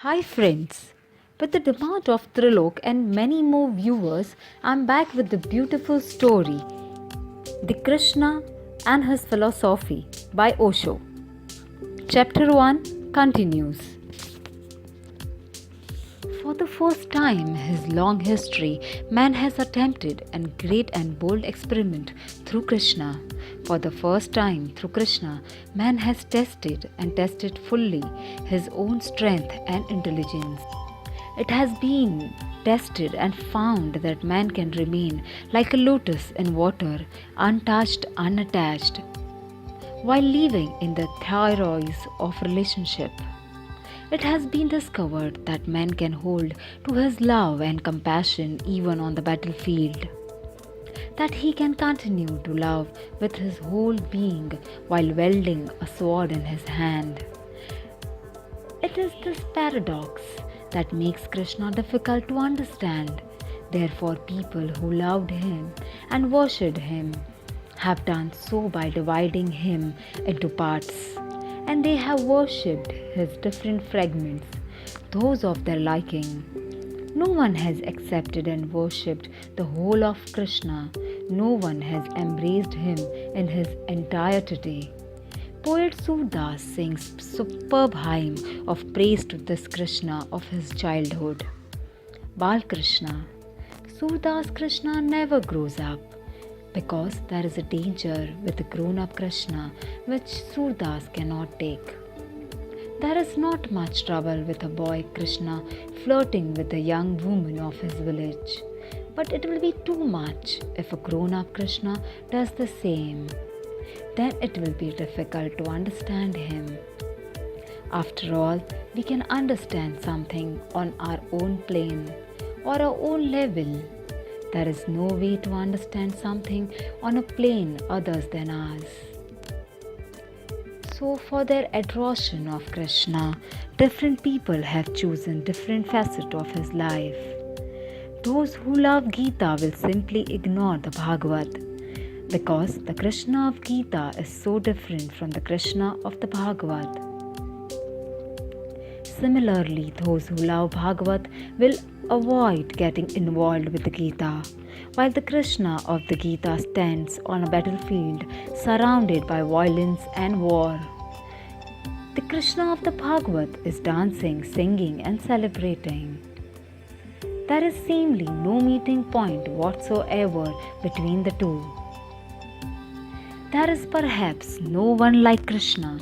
Hi friends! With the demand of Trilok and many more viewers, I'm back with the beautiful story, The Krishna and His Philosophy by Osho. Chapter 1 continues. For the first time in his long history, man has attempted a great and bold experiment through Krishna. For the first time through Krishna, man has tested fully his own strength and intelligence. It has been tested and found that man can remain like a lotus in water, untouched, unattached, while living in the throes of relationship. It has been discovered that man can hold to his love and compassion even on the battlefield. That he can continue to love with his whole being while wielding a sword in his hand. It is this paradox that makes Krishna difficult to understand. Therefore, people who loved him and worshipped him have done so by dividing him into parts, and they have worshipped his different fragments, those of their liking. No one has accepted and worshipped the whole of Krishna. No one has embraced him in his entirety. Poet Surdas sings superb hymn of praise to this Krishna of his childhood. Bal Krishna. Surdas Krishna never grows up because there is a danger with the grown-up Krishna which Surdas cannot take. There is not much trouble with a boy Krishna flirting with a young woman of his village, but it will be too much if a grown-up Krishna does the same. Then it will be difficult to understand him. After all, we can understand something on our own plane or our own level. There is no way to understand something on a plane other than ours. So, for their adoration of Krishna, different people have chosen different facets of his life. Those who love Gita will simply ignore the Bhagavad, because the Krishna of Gita is so different from the Krishna of the Bhagavad. Similarly, those who love Bhagavad will avoid getting involved with the Gita, while the Krishna of the Gita stands on a battlefield surrounded by violence and war. The Krishna of the Bhagavad is dancing, singing, and celebrating. There is seemingly no meeting point whatsoever between the two. There is perhaps no one like Krishna,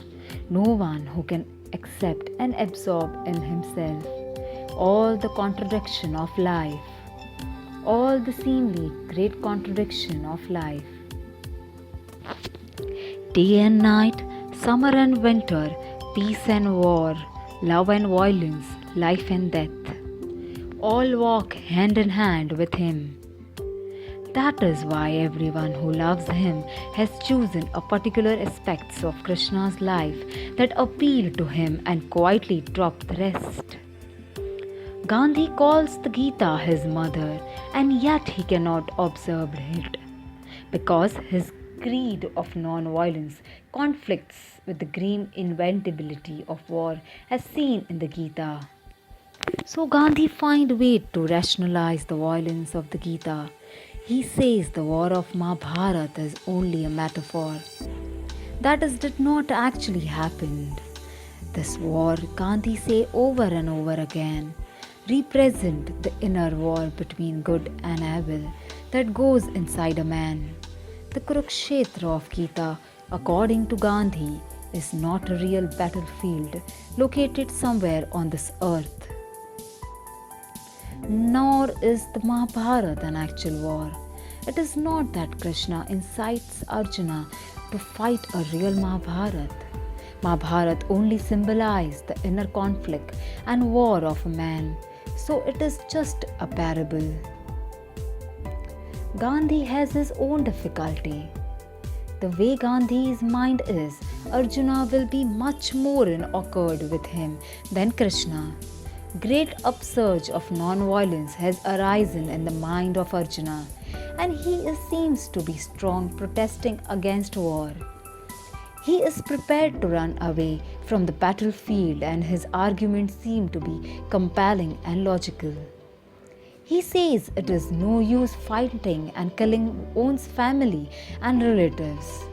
no one who can accept and absorb in himself all the contradiction of life, all the seemingly great contradiction of life. Day and night, summer and winter, peace and war, love and violence, life and death, all walk hand in hand with him. That is why everyone who loves him has chosen a particular aspects of Krishna's life that appeal to him and quietly drop the rest. Gandhi calls the Gita his mother, and yet he cannot observe it because his creed of non-violence conflicts with the grim inevitability of war as seen in the Gita. So Gandhi finds a way to rationalize the violence of the Gita. He says the war of Mahabharata is only a metaphor. That did not actually happen. This war, Gandhi says over and over again, represents the inner war between good and evil that goes inside a man. The Kurukshetra of Gita, according to Gandhi, is not a real battlefield located somewhere on this earth. Nor is the Mahabharata an actual war. It is not that Krishna incites Arjuna to fight a real Mahabharata. Mahabharata only symbolizes the inner conflict and war of a man, so it is just a parable. Gandhi has his own difficulty. The way Gandhi's mind is, Arjuna will be much more in accord with him than Krishna. Great upsurge of non-violence has arisen in the mind of Arjuna, and he seems to be strong protesting against war. He is prepared to run away from the battlefield, and his arguments seem to be compelling and logical. He says it is no use fighting and killing one's family and relatives.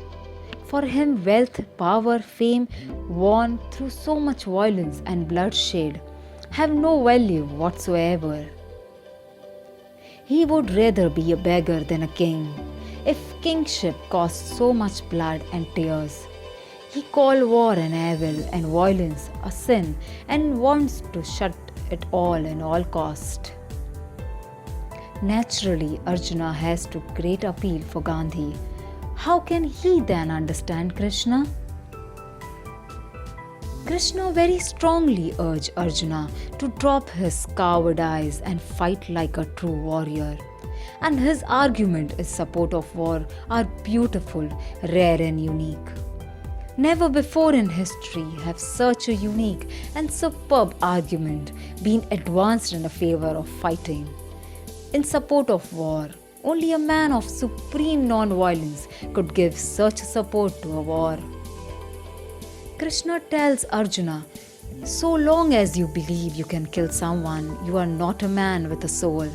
For him, wealth, power, fame, won through so much violence and bloodshed, have no value whatsoever. He would rather be a beggar than a king. If kingship costs so much blood and tears, he called war an evil and violence a sin and wants to shut it all at all cost. Naturally, Arjuna has to great appeal for Gandhi. How can he then understand Krishna? Krishna very strongly urged Arjuna to drop his cowardice and fight like a true warrior. And his argument in support of war are beautiful, rare and unique. Never before in history have such a unique and superb argument been advanced in favor of fighting. In support of war, only a man of supreme non-violence could give such support to a war. Krishna tells Arjuna, so long as you believe you can kill someone, you are not a man with a soul.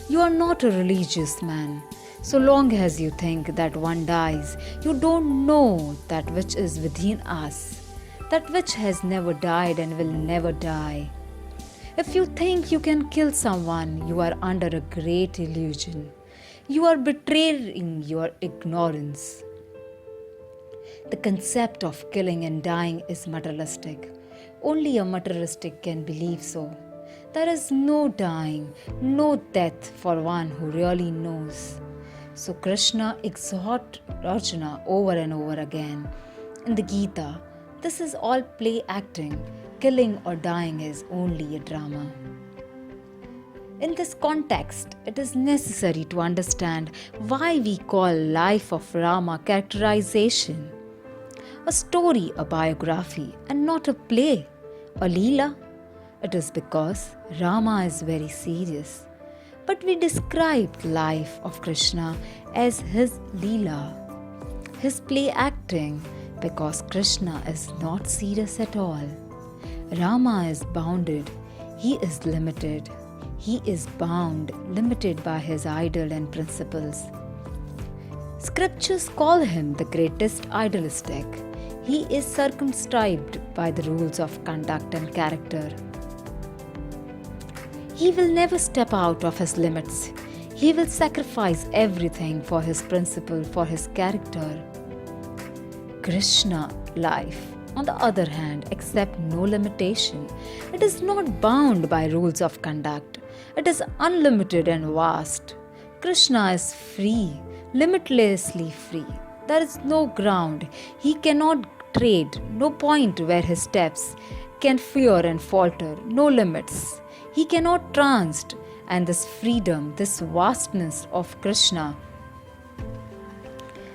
You are not a religious man. So long as you think that one dies, you don't know that which is within us, that which has never died and will never die. If you think you can kill someone, you are under a great illusion. You are betraying your ignorance. The concept of killing and dying is materialistic. Only a materialistic can believe so. There is no dying, no death for one who really knows. So Krishna exhorts Arjuna over and over again. In the Gita, this is all play acting. Killing or dying is only a drama. In this context, it is necessary to understand why we call life of Rama characterization. A story, a biography, and not a play, a leela. It is because Rama is very serious. But we describe the life of Krishna as his leela, his play acting, because Krishna is not serious at all. Rama is bounded, he is limited. He is bound, limited by his idol and principles. Scriptures call him the greatest idealistic. He is circumscribed by the rules of conduct and character. He will never step out of his limits. He will sacrifice everything for his principle, for his character. Krishna life, on the other hand, accepts no limitation. It is not bound by rules of conduct. It is unlimited and vast. Krishna is free, limitlessly free. There is no ground he cannot tread, no point where his steps can fear and falter, no limits he cannot trust. And this freedom, this vastness of Krishna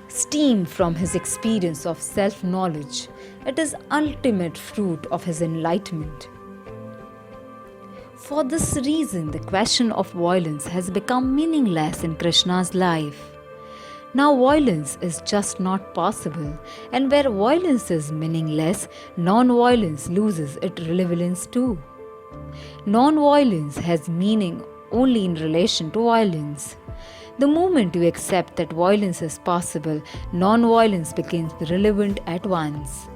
steam from his experience of self-knowledge. It is ultimate fruit of his enlightenment. For this reason, the question of violence has become meaningless in Krishna's life. Now violence is just not possible, and where violence is meaningless, non-violence loses its relevance too. Non-violence has meaning only in relation to violence. The moment you accept that violence is possible, non-violence becomes relevant at once.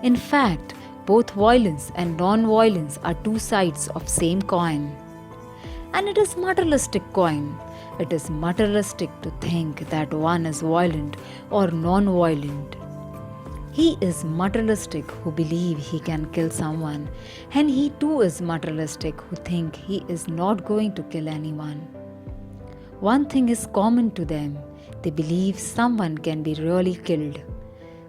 In fact, both violence and non-violence are two sides of same coin. And it is materialistic coin. It is materialistic to think that one is violent or non-violent. He is materialistic who believe he can kill someone, and he too is materialistic who think he is not going to kill anyone. One thing is common to them, they believe someone can be really killed.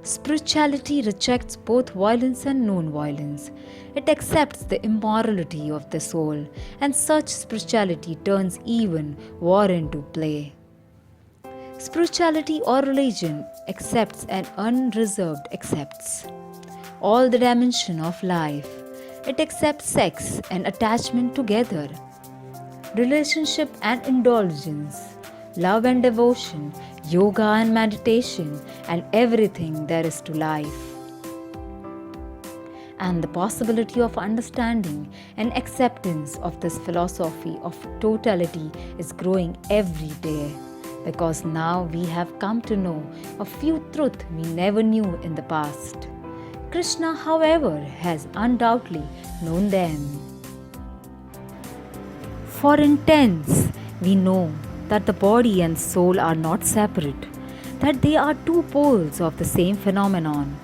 Spirituality rejects both violence and non-violence. It accepts the immorality of the soul, and such spirituality turns even war into play. Spirituality or religion accepts and unreserved accepts all the dimension of life. It accepts sex and attachment together, relationship and indulgence, love and devotion, yoga and meditation, and everything there is to life. And the possibility of understanding and acceptance of this philosophy of totality is growing every day, because now we have come to know a few truths we never knew in the past. Krishna, however, has undoubtedly known them. For instance, we know that the body and soul are not separate, that they are two poles of the same phenomenon.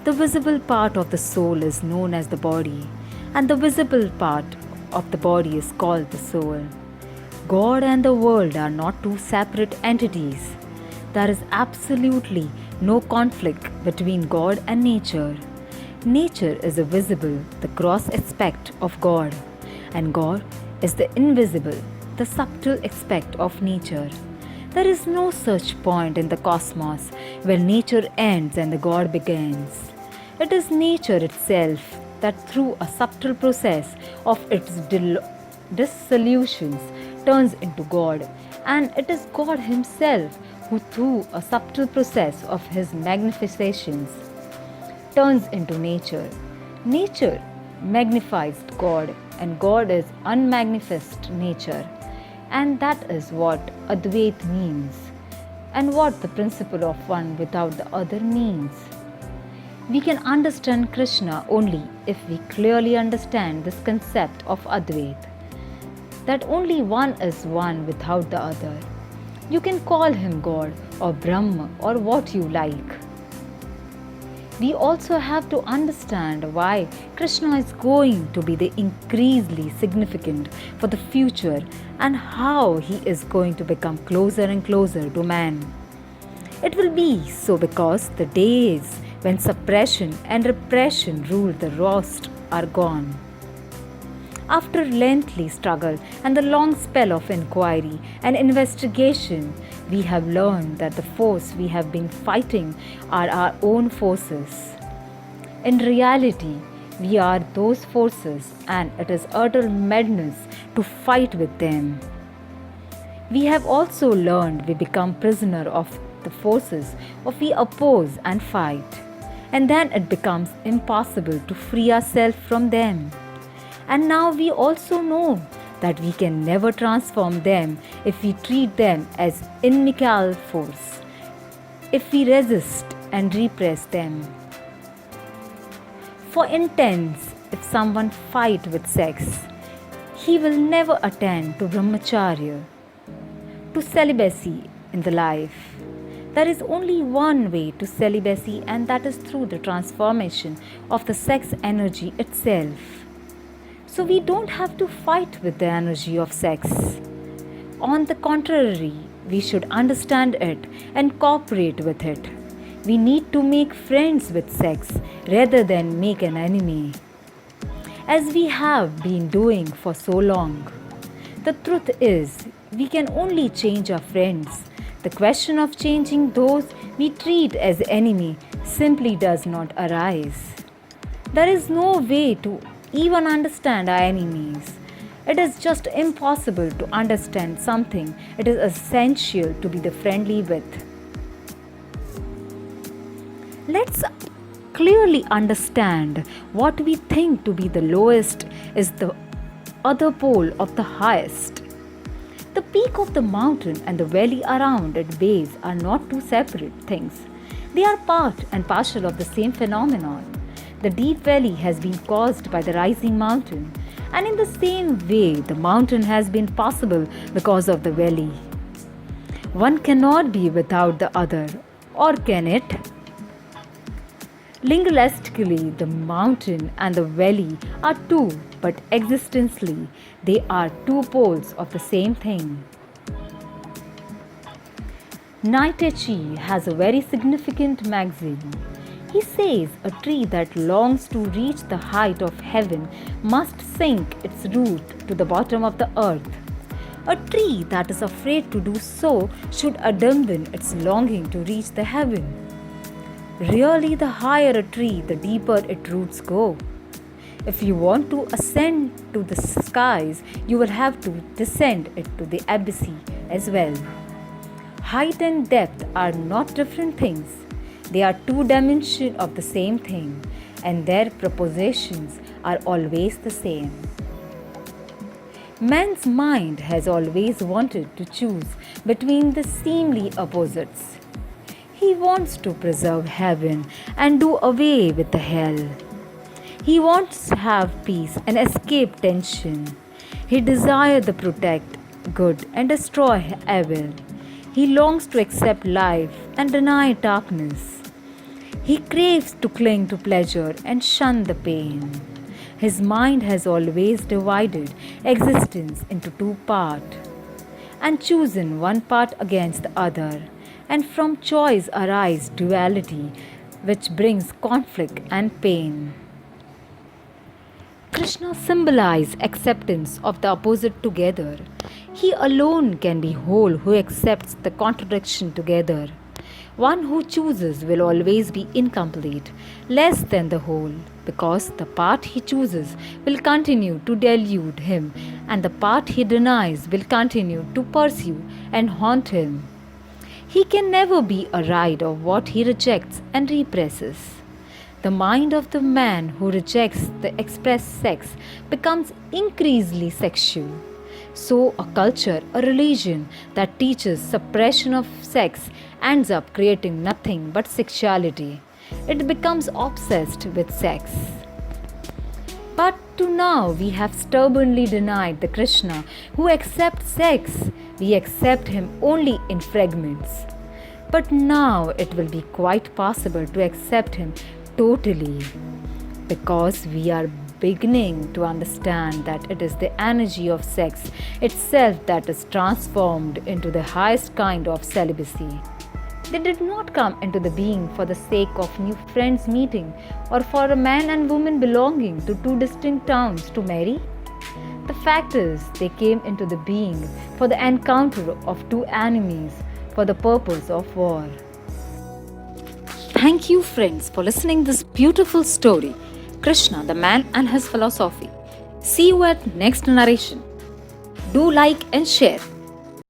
The visible part of the soul is known as the body, and the visible part of the body is called the soul. God and the world are not two separate entities. There is absolutely no conflict between God and nature. Nature is the visible, the gross aspect of God, and God is the invisible, the subtle aspect of nature. There is no such point in the cosmos where nature ends and the God begins. It is nature itself that through a subtle process of its dissolutions turns into God, and it is God Himself who through a subtle process of His magnifications turns into nature. Nature magnifies God, and God is unmanifest nature. And that is what Advaita means, and what the principle of one without the other means. We can understand Krishna only if we clearly understand this concept of Advaita, that only one is one without the other. You can call him God or Brahma or what you like. We also have to understand why Krishna is going to be the increasingly significant for the future, and how he is going to become closer and closer to man. It will be so because the days when suppression and repression ruled the roast are gone. After lengthy struggle and the long spell of inquiry and investigation, we have learned that the force we have been fighting are our own forces. In reality, we are those forces, and it is utter madness to fight with them. We have also learned we become prisoner of the forces of we oppose and fight, and then it becomes impossible to free ourselves from them. And now we also know that we can never transform them if we treat them as inimical force, if we resist and repress them. For instance, if someone fight with sex, he will never attain to brahmacharya, to celibacy in the life. There is only one way to celibacy, and that is through the transformation of the sex energy itself. So we don't have to fight with the energy of sex. On the contrary, we should understand it and cooperate with it. We need to make friends with sex rather than make an enemy, as we have been doing for so long. The truth is, we can only change our friends. The question of changing those we treat as enemy simply does not arise. There is no way to even understand our enemies. It is just impossible to understand something it is essential to be the friendly with. Let's clearly understand what we think to be the lowest is the other pole of the highest. The peak of the mountain and the valley around its base are not two separate things. They are part and parcel of the same phenomenon. The deep valley has been caused by the rising mountain, and in the same way, the mountain has been possible because of the valley. One cannot be without the other, or can it? Linguistically, the mountain and the valley are two, but existentially, they are two poles of the same thing. Nietzsche has a very significant maxim. He says a tree that longs to reach the height of heaven must sink its root to the bottom of the earth. A tree that is afraid to do so should abandon its longing to reach the heaven. Really, the higher a tree, the deeper its roots go. If you want to ascend to the skies, you will have to descend it to the abyss as well. Height and depth are not different things. They are two dimensions of the same thing, and their propositions are always the same. Man's mind has always wanted to choose between the seemingly opposites. He wants to preserve heaven and do away with the hell. He wants to have peace and escape tension. He desires to protect good and destroy evil. He longs to accept life and deny darkness. He craves to cling to pleasure and shun the pain. His mind has always divided existence into two parts and chosen one part against the other, and from choice arises duality, which brings conflict and pain. Krishna symbolizes acceptance of the opposite together. He alone can be whole who accepts the contradiction together. One who chooses will always be incomplete, less than the whole, because the part he chooses will continue to delude him, and the part he denies will continue to pursue and haunt him. He can never be a right of what he rejects and represses. The mind of the man who rejects the expressed sex becomes increasingly sexual. So, a culture, a religion that teaches suppression of sex ends up creating nothing but sexuality. It becomes obsessed with sex. But to now, we have stubbornly denied the Krishna who accepts sex. We accept him only in fragments. But now it will be quite possible to accept him totally, because we are beginning to understand that it is the energy of sex itself that is transformed into the highest kind of celibacy. They did not come into the being for the sake of new friends meeting or for a man and woman belonging to two distinct towns to marry. The fact is, they came into the being for the encounter of two enemies for the purpose of war. Thank you, friends, for listening this beautiful story, Krishna, the man and his philosophy. See you at next narration. Do like and share.